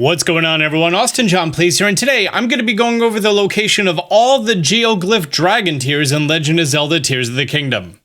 What's going on, everyone? Austin John Plays here, and today I'm going to be going over the location of all the Geoglyph Dragon Tears in Legend of Zelda Tears of the Kingdom.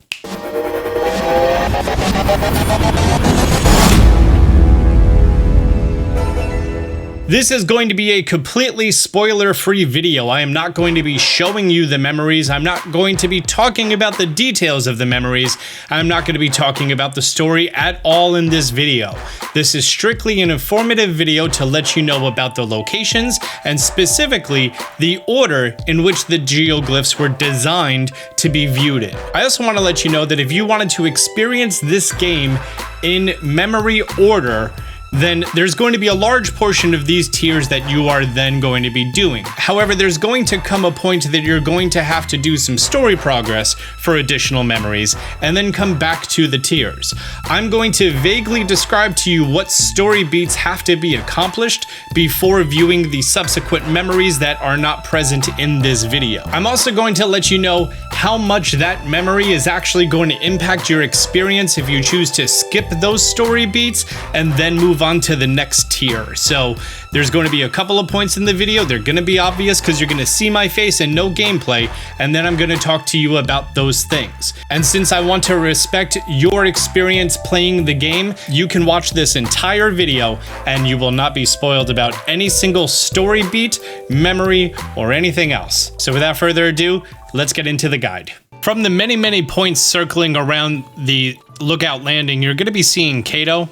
This is going to be a completely spoiler-free video. I am not going to be showing you the memories. I'm not going to be talking about the details of the memories. I'm not going to be talking about the story at all in this video. This is strictly an informative video to let you know about the locations and specifically the order in which the geoglyphs were designed to be viewed in. I also want to let you know that if you wanted to experience this game in memory order, then there's going to be a large portion of these tiers that you are then going to be doing. However, there's going to come a point that you're going to have to do some story progress for additional memories and then come back to the tiers. I'm going to vaguely describe to you what story beats have to be accomplished before viewing the subsequent memories that are not present in this video. I'm also going to let you know how much that memory is actually going to impact your experience if you choose to skip those story beats and then move on to the next tier. So there's going to be a couple of points in the video. They're going to be obvious because you're going to see my face and no gameplay, and then I'm going to talk to you about those things. And since I want to respect your experience playing the game, you can watch this entire video and you will not be spoiled about any single story beat, memory, or anything else. So without further ado, let's get into the guide. From the many points circling around the lookout landing, you're going to be seeing Kato.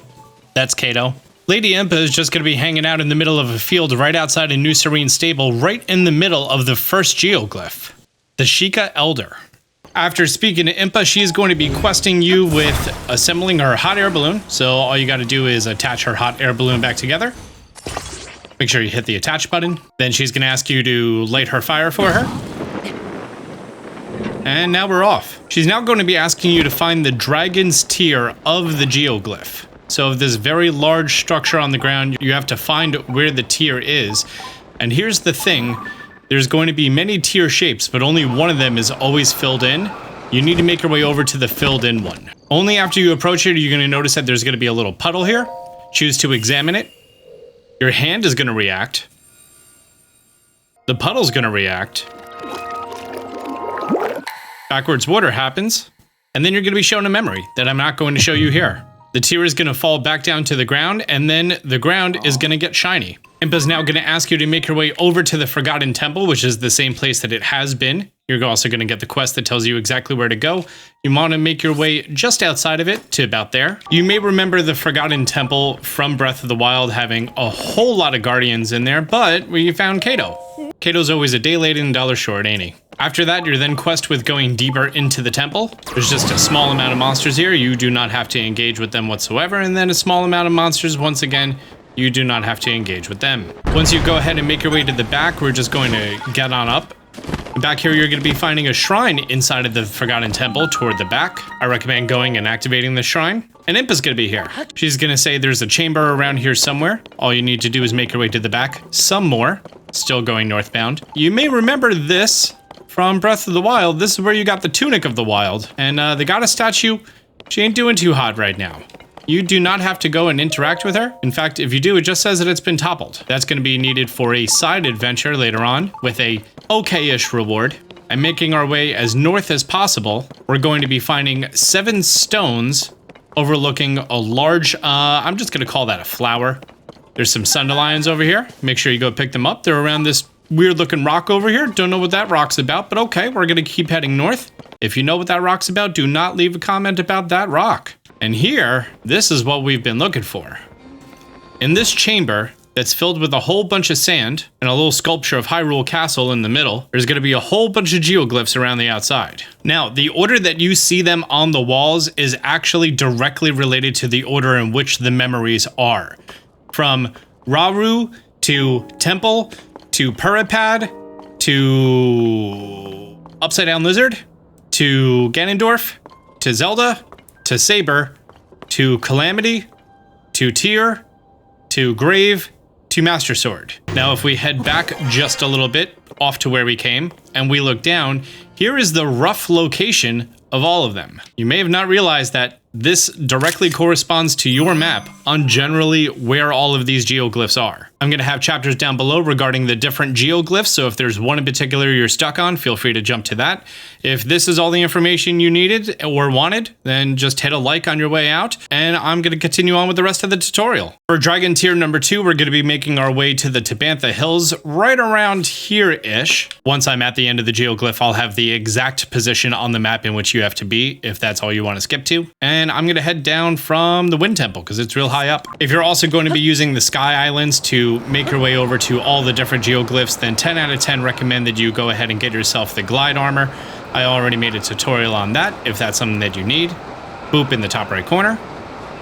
That's Kato. Lady Impa is just going to be hanging out in the middle of a field right outside a New Serene stable, right in the middle of the first geoglyph, the Sheikah Elder. After speaking to Impa, she is going to be questing you with assembling her hot air balloon. So all you got to do is attach her hot air balloon back together. Make sure you hit the attach button. Then she's going to ask you to light her fire for her. And now we're off. She's now going to be asking you to find the dragon's tier of the geoglyph. So this very large structure on the ground, you have to find where the tier is. And here's the thing, there's going to be many tier shapes, but only one of them is always filled in. You need to make your way over to the filled in one. Only after you approach it, you're going to notice that there's going to be a little puddle here. Choose to examine it. Your hand is going to react. The puddle's going to react. Backwards water happens. And then you're going to be shown a memory that I'm not going to show you here. The tier is going to fall back down to the ground, and then the ground is going to get shiny. Impa's now going to ask you to make your way over to the Forgotten Temple, which is the same place that it has been. You're also going to get the quest that tells you exactly where to go. You want to make your way just outside of it to about there. You may remember the Forgotten Temple from Breath of the Wild having a whole lot of guardians in there, but we found Kato. Kato's always a day late and a dollar short, ain't he? After that, you're then quest with going deeper into the temple. There's just a small amount of monsters here. You do not have to engage with them whatsoever. And then a small amount of monsters, once again, you do not have to engage with them. Once you go ahead and make your way to the back, we're just going to get on up. Back here, you're going to be finding a shrine inside of the Forgotten Temple toward the back. I recommend going and activating the shrine. And Impa's going to be here. She's going to say there's a chamber around here somewhere. All you need to do is make your way to the back. Some more. Still going northbound. You may remember this from Breath of the Wild. This is where you got the Tunic of the Wild. And the goddess statue, she ain't doing too hot right now. You do not have to go and interact with her. In fact, if you do, it just says that it's been toppled. That's going to be needed for a side adventure later on with a okay-ish reward. And making our way as north as possible, we're going to be finding 7 stones overlooking a large, I'm just going to call that a flower. There's some Sundelions over here. Make sure you go pick them up. They're around this weird looking rock over here. Don't know what that rock's about, but okay, we're going to keep heading north. If you know what that rock's about, do not leave a comment about that rock. And here, this is what we've been looking for. In this chamber that's filled with a whole bunch of sand and a little sculpture of Hyrule Castle in the middle, there's going to be a whole bunch of geoglyphs around the outside. Now, the order that you see them on the walls is actually directly related to the order in which the memories are. From Rauru to Temple to Pura to Upside Down Lizard to Ganondorf to Zelda to Saber, to Calamity, to Tear, to Grave, to Master Sword. Now, if we head back just a little bit, off to where we came, and we look down, here is the rough location of all of them. You may have not realized that this directly corresponds to your map on generally where all of these geoglyphs are. I'm going to have chapters down below regarding the different geoglyphs, so if there's one in particular you're stuck on, feel free to jump to that. If this is all the information you needed or wanted, then just hit a like on your way out, and I'm going to continue on with the rest of the tutorial. For Dragon Tier number 2, we're going to be making our way to the Tabantha Hills right around here-ish. Once I'm at the end of the geoglyph, I'll have the exact position on the map in which you have to be, if that's all you want to skip to. And I'm going to head down from the Wind Temple, because it's real high up. If you're also going to be using the Sky Islands to make your way over to all the different geoglyphs, then 10 out of 10 recommend that you go ahead and get yourself the glide armor. I already made a tutorial on that, if that's something that you need. Boop in the top right corner.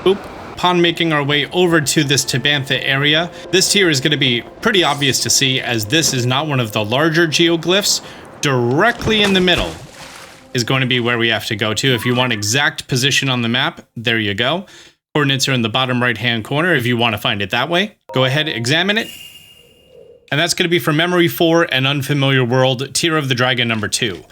Boop. Upon making our way over to this Tabantha area, this tier is going to be pretty obvious to see, as this is not one of the larger geoglyphs. Directly in the middle is going to be where we have to go to. If you want exact position on the map, there you go. Coordinates are in the bottom right-hand corner if you want to find it that way. Go ahead, examine it. And that's going to be for Memory 4 and Unfamiliar World, Tier of the Dragon number 2.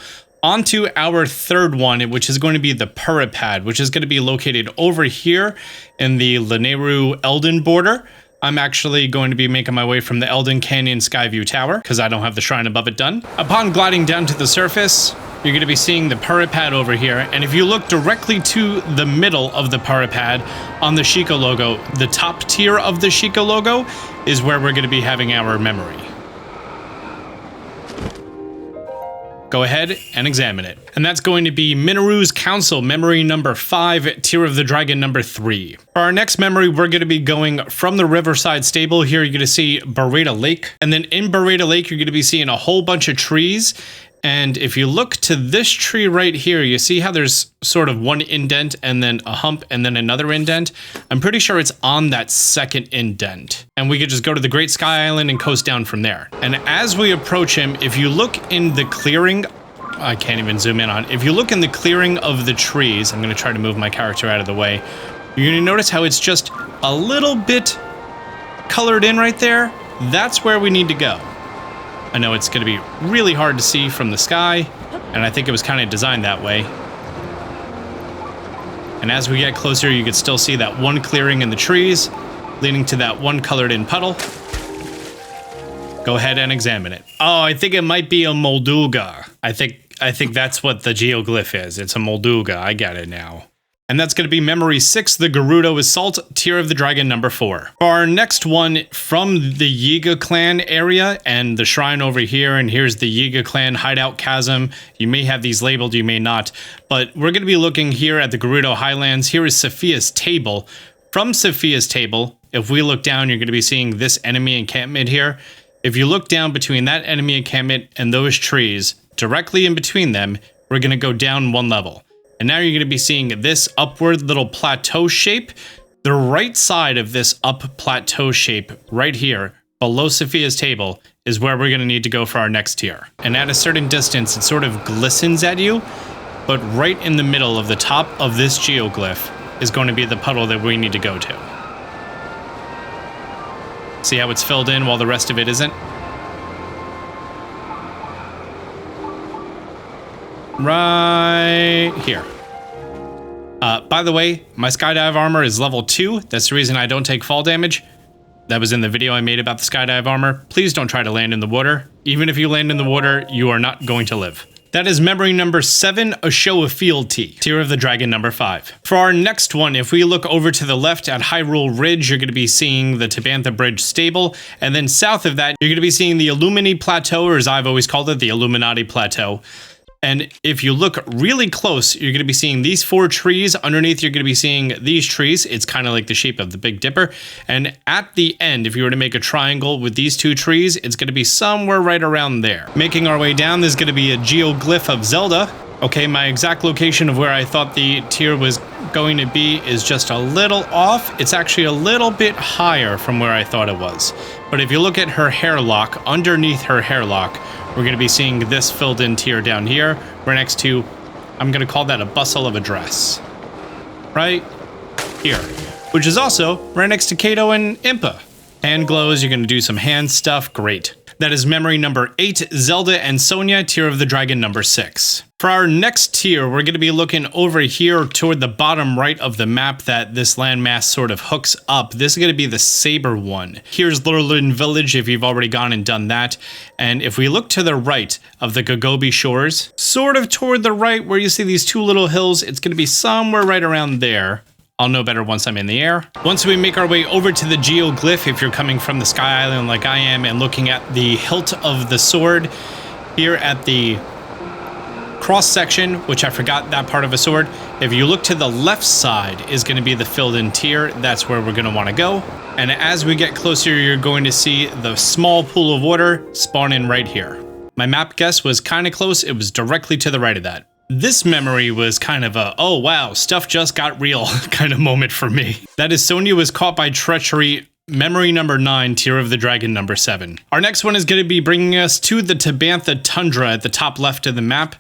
On to our third one, which is going to be the Pura pad, which is going to be located over here in the Mineru Elden border. I'm actually going to be making my way from the Elden Canyon Skyview Tower, because I don't have the shrine above it done. Upon gliding down to the surface, you're going to be seeing the Pura pad over here, and if you look directly to the middle of the Pura pad on the Sheikah logo, the top tier of the Sheikah logo is where we're going to be having our memory. Go ahead and examine it. And that's going to be Mineru's Counsel, memory number 5, Tier of the Dragon number 3. For our next memory, we're going to be going from the Riverside Stable. Here you're going to see Beretta Lake. And then in Beretta Lake, you're going to be seeing a whole bunch of trees. And if you look to this tree right here, you see how there's sort of one indent and then a hump and then another indent. I'm pretty sure it's on that second indent. And we could just go to the Great Sky Island and coast down from there. And as we approach him, if you look in the clearing, I can't even zoom in on. If you look in the clearing of the trees, I'm going to try to move my character out of the way. You're going to notice how it's just a little bit colored in right there. That's where we need to go. I know it's going to be really hard to see from the sky, and I think it was kind of designed that way. And as we get closer, you can still see that one clearing in the trees, leading to that one colored in puddle. Go ahead and examine it. Oh, I think it might be a Molduga. I think that's what the geoglyph is. It's a Molduga. I get it now. And that's going to be Memory 6, the Gerudo Assault, Tier of the Dragon number 4. For our next one, from the Yiga clan area and the shrine over here, and here's the Yiga clan hideout chasm. You may have these labeled, you may not, but we're going to be looking here at the Gerudo Highlands. Here is Sophia's Table. From Sophia's Table, if we look down, you're going to be seeing this enemy encampment here. If you look down between that enemy encampment and those trees, directly in between them, we're going to go down one level. And now you're going to be seeing this upward little plateau shape. The right side of this up plateau shape right here, below Sophia's Table, is where we're going to need to go for our next tier. And at a certain distance, it sort of glistens at you, but right in the middle of the top of this geoglyph is going to be the puddle that we need to go to. See how it's filled in while the rest of it isn't? Right here. By the way, my skydive armor is level 2. That's the reason I don't take fall damage. That was in the video I made about the skydive armor. Please don't try to land in the water. Even if you land in the water, you are not going to live. That is memory number 7, a show of Fealty, Tier of the Dragon number 5. For our next one, if we look over to the left at Hyrule Ridge, you're going to be seeing the Tabantha Bridge Stable, and then south of that, you're going to be seeing the Illumini Plateau, or as I've always called it, the Illuminati Plateau. And if you look really close, you're going to be seeing these 4 trees. Underneath, you're going to be seeing these trees. It's kind of like the shape of the Big Dipper. And at the end, if you were to make a triangle with these 2 trees, it's going to be somewhere right around there. Making our way down, there's going to be a Geoglyph of Zelda. Okay, my exact location of where I thought the tier was going to be is just a little off. It's actually a little bit higher from where I thought it was. But if you look at her hairlock, underneath her hairlock, we're going to be seeing this filled in tier down here. We're next to, I'm going to call that a bustle of a dress. Right here. Which is also right next to Kato and Impa. Hand glows, you're going to do some hand stuff. Great. That is memory number 8, Zelda and Sonia, Tier of the Dragon number 6. For our next tier, we're going to be looking over here toward the bottom right of the map that this landmass sort of hooks up. This is going to be the Saber one. Here's Lurelin Village if you've already gone and done that. And if we look to the right of the Gogobi Shores, sort of toward the right where you see these two little hills, it's going to be somewhere right around there. I'll know better once I'm in the air. Once we make our way over to the Geoglyph, if you're coming from the Sky Island like I am and looking at the hilt of the sword here at the cross section, which I forgot that part of a sword. If you look to the left side is going to be the filled in tier. That's where we're going to want to go. And as we get closer, you're going to see the small pool of water spawn in right here. My map guess was kind of close. It was directly to the right of that. This memory was kind of a, oh wow, stuff just got real kind of moment for me. That is Sonia was caught by treachery. Memory number 9, Tear of the Dragon number 7. Our next one is going to be bringing us to the Tabantha Tundra at the top left of the map,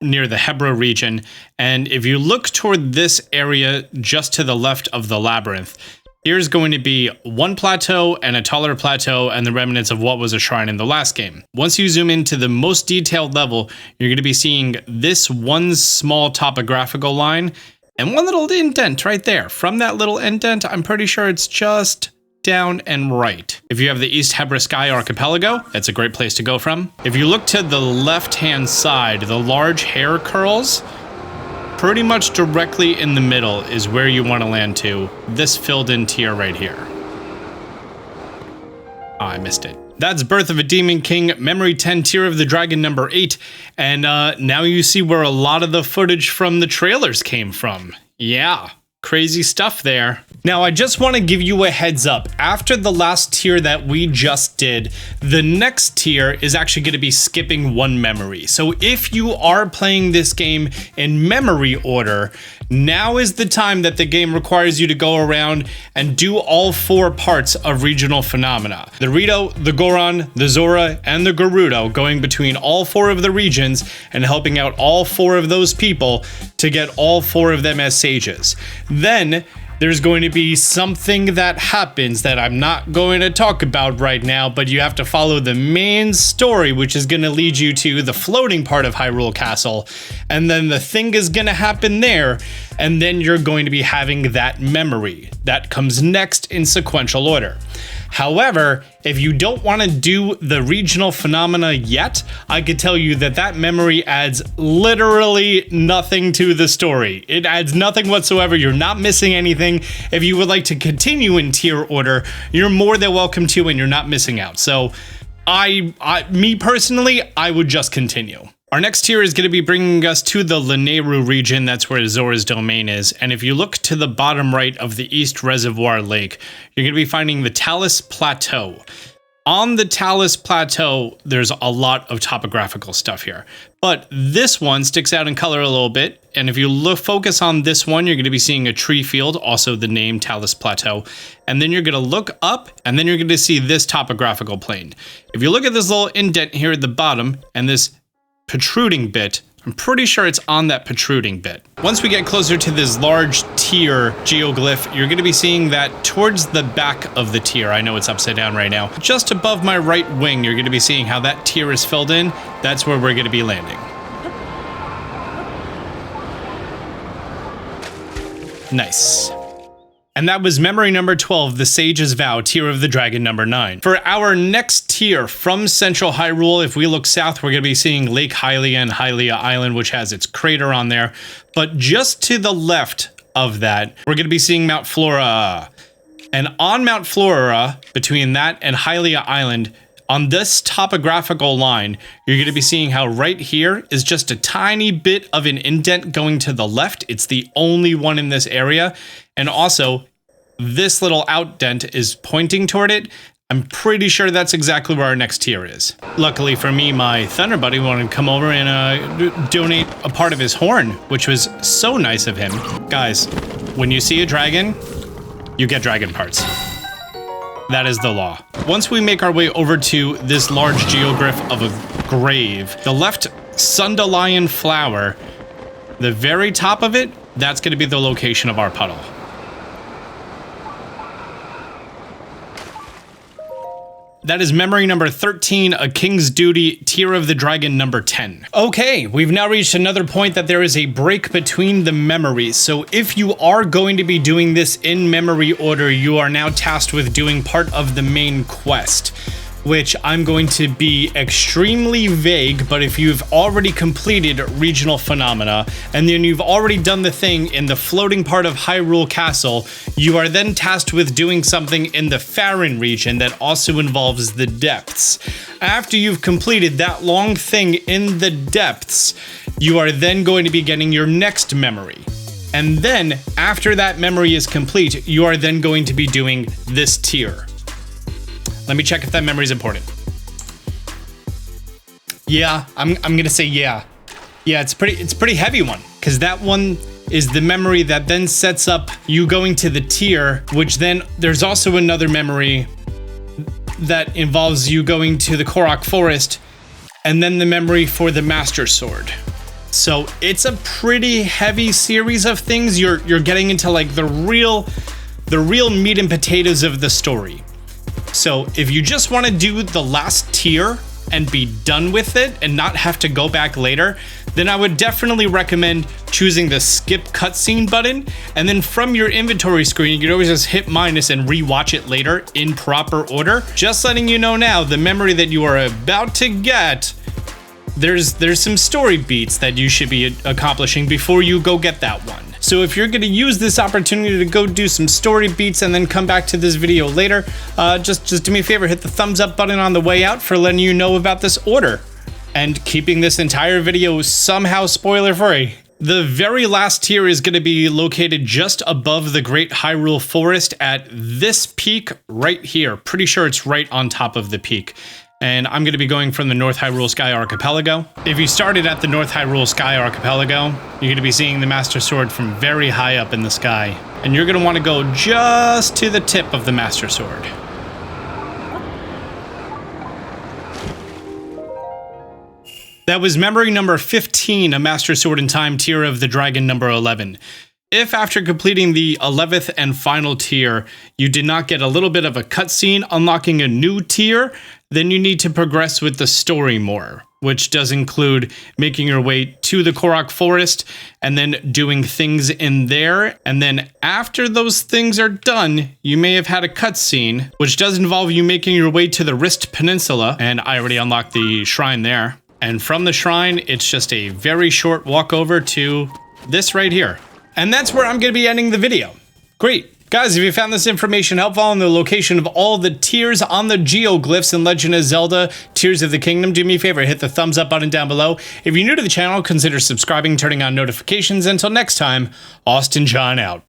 near the Hebra region. And if you look toward this area just to the left of the labyrinth, here's going to be one plateau and a taller plateau and the remnants of what was a shrine in the last game. Once you zoom into the most detailed level, you're going to be seeing this one small topographical line and one little indent right there. From that little indent, I'm pretty sure it's just down and right. If you have the East Hebra Sky Archipelago, that's a great place to go from. If you look to the left-hand side, the large hair curls, pretty much directly in the middle is where you want to land to. This filled-in tier right here. Oh, I missed it. That's Birth of a Demon King, Memory 10, Tear of the Dragon number 8. And now you see where a lot of the footage from the trailers came from. Yeah. Crazy stuff there. Now, I just want to give you a heads up. After the last tier that we just did, the next tier is actually going to be skipping one memory. So if you are playing this game in memory order, now is the time that the game requires you to go around and do all 4 parts of regional phenomena. The Rito, the Goron, the Zora, and the Gerudo, going between all 4 of the regions and helping out all 4 of those people to get all 4 of them as sages. Then there's going to be something that happens that I'm not going to talk about right now, but you have to follow the main story, which is going to lead you to the floating part of Hyrule Castle. And then the thing is going to happen there, and then you're going to be having that memory. That comes next in sequential order. However, if you don't want to do the regional phenomena yet, I could tell you that that memory adds literally nothing to the story. It adds nothing whatsoever. You're not missing anything. If you would like to continue in tier order, you're more than welcome to, and you're not missing out. So me personally, I would just continue. Our next tier is going to be bringing us to the Mineru region. That's where Zora's domain is. And if you look to the bottom right of the East Reservoir Lake, you're going to be finding the Talus Plateau. On the Talus Plateau, there's a lot of topographical stuff here. But this one sticks out in color a little bit. And if you focus on this one, you're going to be seeing a tree field, also the name Talus Plateau. And then you're going to look up, and then you're going to see this topographical plane. If you look at this little indent here at the bottom, and this protruding bit, I'm pretty sure it's on that protruding bit. Once we get closer to this large tier geoglyph, you're going to be seeing that towards the back of the tier. I know it's upside down right now. Just above my right wing, you're going to be seeing how that tier is filled in. That's where we're going to be landing. Nice. And that was memory number 12, the Sage's Vow, Tear of the Dragon number 9. For our next tier from Central Hyrule, if we look south, we're going to be seeing Lake Hylia and Hylia Island, which has its crater on there. But just to the left of that, we're going to be seeing Mount Flora. And on Mount Flora, between that and Hylia Island, on this topographical line, you're going to be seeing how right here is just a tiny bit of an indent going to the left. It's the only one in this area. And also, this little outdent is pointing toward it. I'm pretty sure that's exactly where our next tier is. Luckily for me, my Thunder Buddy wanted to come over and donate a part of his horn, which was so nice of him. Guys, when you see a dragon, you get dragon parts. That is the law. Once we make our way over to this large geoglyph of a grave, the left Sundalion flower, the very top of it, that's going to be the location of our puddle. That is memory number 13, A King's Duty, Tear of the Dragon number 10. Okay, we've now reached another point that there is a break between the memories. So if you are going to be doing this in memory order, you are now tasked with doing part of the main quest, which I'm going to be extremely vague, but if you've already completed Regional Phenomena, and then you've already done the thing in the floating part of Hyrule Castle, you are then tasked with doing something in the Faron region that also involves the depths. After you've completed that long thing in the depths, you are then going to be getting your next memory. And then, after that memory is complete, you are then going to be doing this tier. Let me check if that memory is important. Yeah, I'm gonna say yeah. Yeah, it's pretty heavy one, because that one is the memory that then sets up you going to the tier, which then there's also another memory that involves you going to the Korok Forest, and then the memory for the Master Sword. So it's a pretty heavy series of things. You're getting into like the real meat and potatoes of the story. So if you just want to do the last tier and be done with it and not have to go back later, then I would definitely recommend choosing the skip cutscene button. And then from your inventory screen, you can always just hit minus and rewatch it later in proper order. Just letting you know now, the memory that you are about to get, there's some story beats that you should be accomplishing before you go get that one. So if you're going to use this opportunity to go do some story beats and then come back to this video later, just do me a favor, hit the thumbs up button on the way out for letting you know about this order and keeping this entire video somehow spoiler free. The very last tier is going to be located just above the Great Hyrule Forest at this peak right here. Pretty sure it's right on top of the peak. And I'm going to be going from the North Hyrule Sky Archipelago. If you started at the North Hyrule Sky Archipelago, you're going to be seeing the Master Sword from very high up in the sky. And you're going to want to go just to the tip of the Master Sword. That was memory number 15, A Master Sword in Time, Tear of the Dragon number 11. If after completing the 11th and final tier, you did not get a little bit of a cutscene unlocking a new tier, then you need to progress with the story more, which does include making your way to the Korok Forest and then doing things in there. And then after those things are done, you may have had a cutscene, which does involve you making your way to the Wrist Peninsula, and I already unlocked the shrine there. And from the shrine, it's just a very short walk over to this right here. And that's where I'm going to be ending the video. Great. Guys, if you found this information helpful on the location of all the tiers on the Geoglyphs in Legend of Zelda Tears of the Kingdom, do me a favor, hit the thumbs up button down below. If you're new to the channel, consider subscribing, turning on notifications. Until next time, Austin John out.